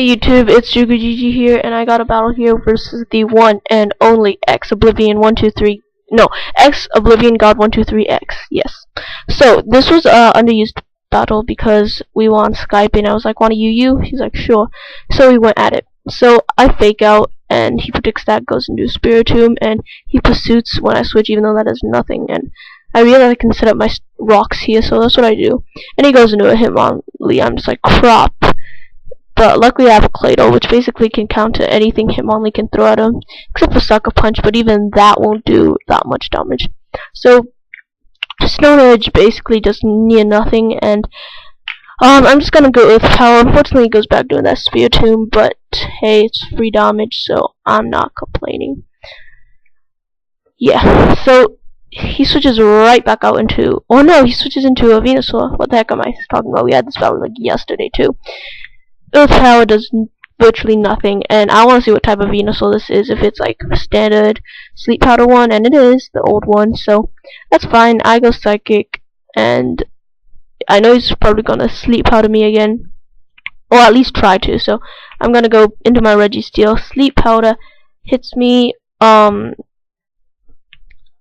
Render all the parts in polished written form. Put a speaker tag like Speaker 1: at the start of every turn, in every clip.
Speaker 1: Hey YouTube, it's jugujeegee here, and I got a battle here versus the one and only Xobliviongod123. No, Xobliviongod123x. Yes. So this was a underused battle because we were on Skype, and I was like, "Want to UU?" He's like, "Sure." So we went at it. So I fake out, and he predicts that, goes into Spiritomb, and he pursuits when I switch, even though that does nothing. And I realize I can set up my rocks here, so that's what I do. And he goes into a Hitmonlee. I'm just like, crap. But luckily I have a Claydol, which basically can counter anything Hitmonlee can throw at him, except for Sucker Punch, but even that won't do that much damage. So, Stone Edge basically does near nothing, and I'm just gonna go with Power. Unfortunately, it goes back doing that Spiritomb, but hey, it's free damage, so I'm not complaining. Yeah, so he switches right back out into, oh no, he switches into a Venusaur. What the heck am I talking about? We had this battle like yesterday too. Earth Power does virtually nothing, and I want to see what type of Venusaur this is, if it's like a standard Sleep Powder one, and it is, the old one, so that's fine. I go Psychic, and I know he's probably going to Sleep Powder me again, or at least try to, so I'm going to go into my Registeel. Sleep Powder hits me.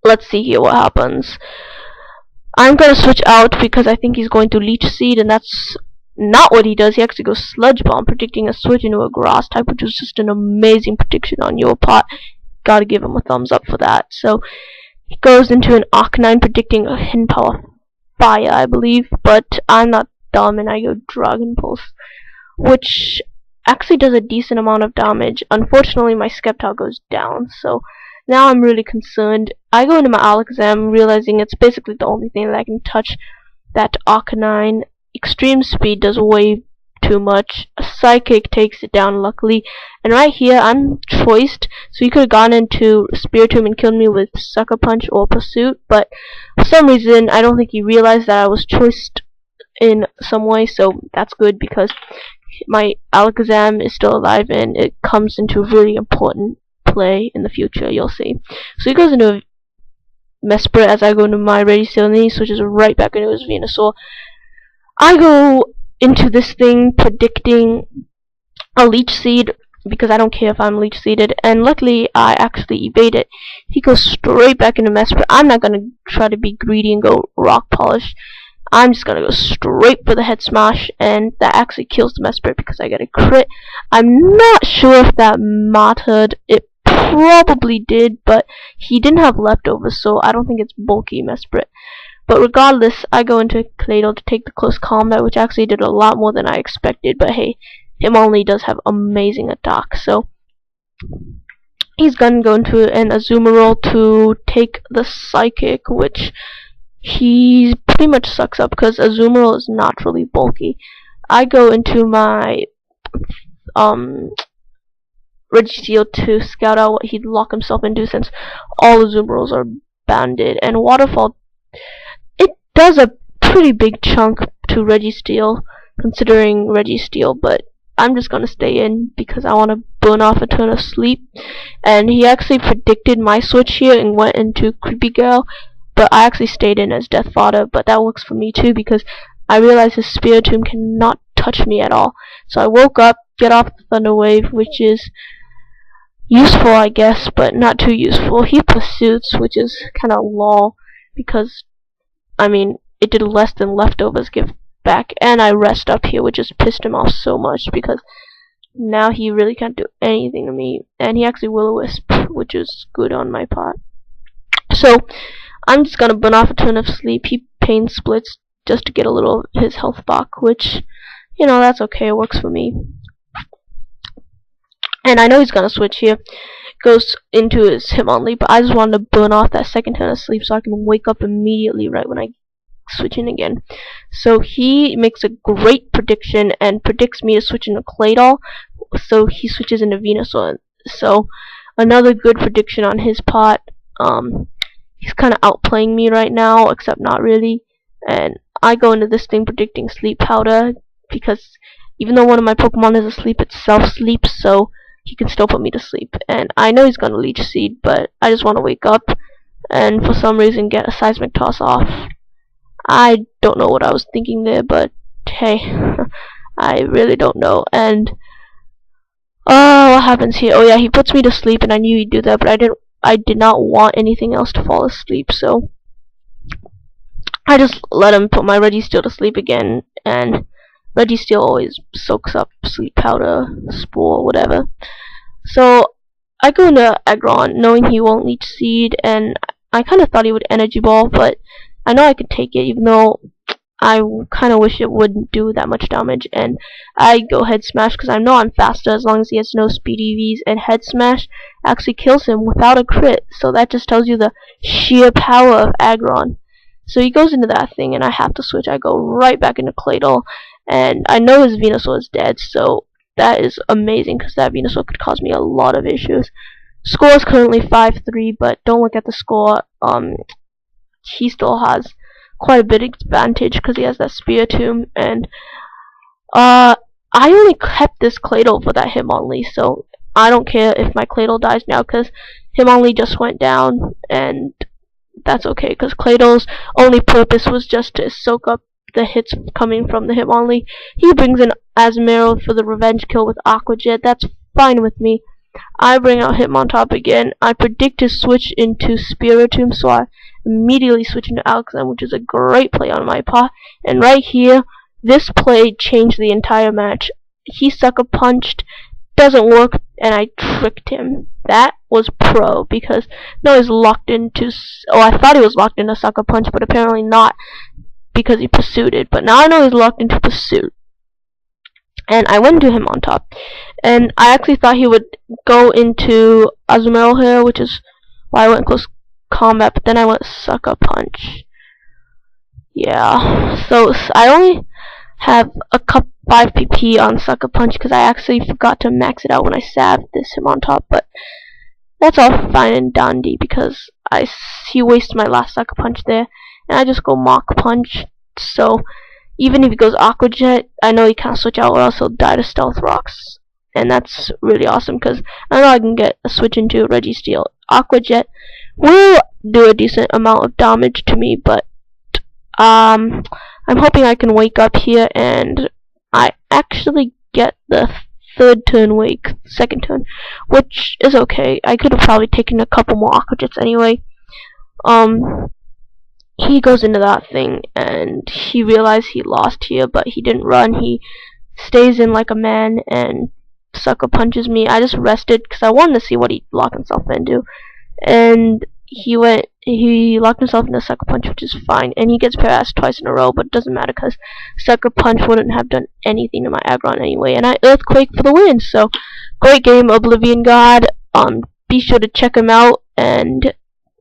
Speaker 1: Let's see here what happens. I'm going to switch out because I think he's going to Leech Seed, and that's not what he does. He actually goes Sludge Bomb, predicting a switch into a Grass type, which was just an amazing prediction on your part. Gotta give him a thumbs up for that. So he goes into an Arcanine, predicting a Hidden Power Fire, I believe, but I'm not dumb and I go Dragon Pulse, which actually does a decent amount of damage. Unfortunately, my Sceptile goes down, so now I'm really concerned. I go into my Alakazam, realizing it's basically the only thing that I can touch that Arcanine. Extreme Speed does way too much. A Psychic takes it down, luckily. And right here, I'm choiced, so he could have gone into Spiritomb and killed me with Sucker Punch or Pursuit, but for some reason, I don't think he realized that I was choiced in some way, so that's good because my Alakazam is still alive and it comes into really important play in the future, you'll see. So he goes into a Mesprit as I go into my Registeel, and then he switches right back into his Venusaur. I go into this thing predicting a Leech Seed because I don't care if I'm Leech Seeded, and luckily I actually evade it. He goes straight back into Mesprit. I'm not gonna try to be greedy and go Rock Polish. I'm just gonna go straight for the Head Smash, and that actually kills the Mesprit because I get a crit. I'm not sure if that mattered. It probably did, but he didn't have leftovers, so I don't think it's bulky Mesprit. But regardless, I go into Claydol to take the close combat, which actually did a lot more than I expected. But hey, Hitmonlee does have amazing attack, so he's gonna go into an Azumarill to take the Psychic, which he pretty much sucks up because Azumarill is naturally bulky. I go into my Registeel to scout out what he'd lock himself into, since all Azumarills are banded, and Waterfall does a pretty big chunk to Registeel, considering Registeel, but I'm just gonna stay in because I want to burn off a turn of sleep. And he actually predicted my switch here and went into Creepy Girl, but I actually stayed in as Death Fodder, but that works for me too because I realized his Spiritomb cannot touch me at all. So I woke up, get off the Thunder Wave, which is useful I guess, but not too useful. He pursuits, which is kinda lol, because I mean, it did less than leftovers give back, and I rest up here, which just pissed him off so much, because now he really can't do anything to me, and he actually Will-O-Wisp, which is good on my part. So, I'm just gonna burn off a turn of sleep. He Pain Splits just to get a little of his health back, which, you know, that's okay, it works for me. And I know he's gonna switch here. Goes into his Hitmonlee, but I just wanted to burn off that second turn of sleep so I can wake up immediately right when I switch in again. So he makes a great prediction and predicts me to switch into Claydol, so he switches into Venusaur. So another good prediction on his part. He's kind of outplaying me right now, except not really. And I go into this thing predicting Sleep Powder because even though one of my Pokemon is asleep, it self-sleeps, so he can still put me to sleep. And I know he's gonna Leech Seed, but I just want to wake up and for some reason get a Seismic Toss off. I don't know what I was thinking there, but hey, I really don't know. And Oh, what happens here? Oh yeah, he puts me to sleep, and I knew he'd do that, but I did not want anything else to fall asleep, so I just let him put my Registeel to sleep again, and Registeel always soaks up sleep powder, spore, whatever. So I go into Aggron knowing he won't leech seed, and I kind of thought he would energy ball, but I know I could take it, even though I kind of wish it wouldn't do that much damage. And I go head smash because I know I'm faster as long as he has no speed EVs, and head smash actually kills him without a crit, so that just tells you the sheer power of Aggron. So he goes into that thing, and I have to switch. I go right back into Claydol, and I know his Venusaur is dead, so that is amazing because that Venusaur could cause me a lot of issues. Score is currently 5-3, but don't look at the score. He still has quite a bit of advantage because he has that Spiritomb, and I only kept this Claydol for that Hitmonlee, so I don't care if my Claydol dies now because Hitmonlee just went down, and that's okay because Claydol's only purpose was just to soak up the hits coming from the Hitmonlee. He brings in Azumarill for the revenge kill with Aqua Jet. That's fine with me. I bring out Hitmontop again. I predict to switch into Spiritomb, so I immediately switch into Alakazam, which is a great play on my part. And right here, this play changed the entire match. He sucker punched, doesn't work, and I tricked him. That was pro, because now he's locked into, I thought he was locked into sucker punch, but apparently not, because he pursued it. But now I know he's locked into pursuit. And I went into him on top. And I actually thought he would go into Azumarill here, which is why I went close combat, but then I went sucker punch. Yeah, so I only have a 5 PP on sucker punch because I actually forgot to max it out when I saved this him on top, but that's all fine and dandy because he wasted my last sucker punch there, and I just go Mach Punch. So even if he goes Aqua Jet, I know he can't switch out or else he'll die to Stealth Rocks, and that's really awesome because I know I can get a switch into Registeel. Aqua Jet will do a decent amount of damage to me, but I'm hoping I can wake up here, and I actually get the second turn, which is okay. I could have probably taken a couple more Aqua Jets anyway. He goes into that thing, and he realized he lost here, but he didn't run. He stays in like a man and sucker punches me. I just rested because I wanted to see what he'd lock himself into, and he locked himself into sucker punch, which is fine, and he gets paralyzed twice in a row, but it doesn't matter because sucker punch wouldn't have done anything to my Aggron anyway, and I Earthquake for the win. So great game, Oblivion God. Be sure to check him out, and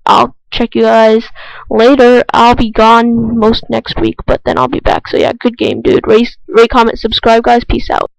Speaker 1: I'll check you guys later. I'll be gone most next week, but then I'll be back. So yeah, good game, dude. Rate, comment, subscribe, guys. Peace out.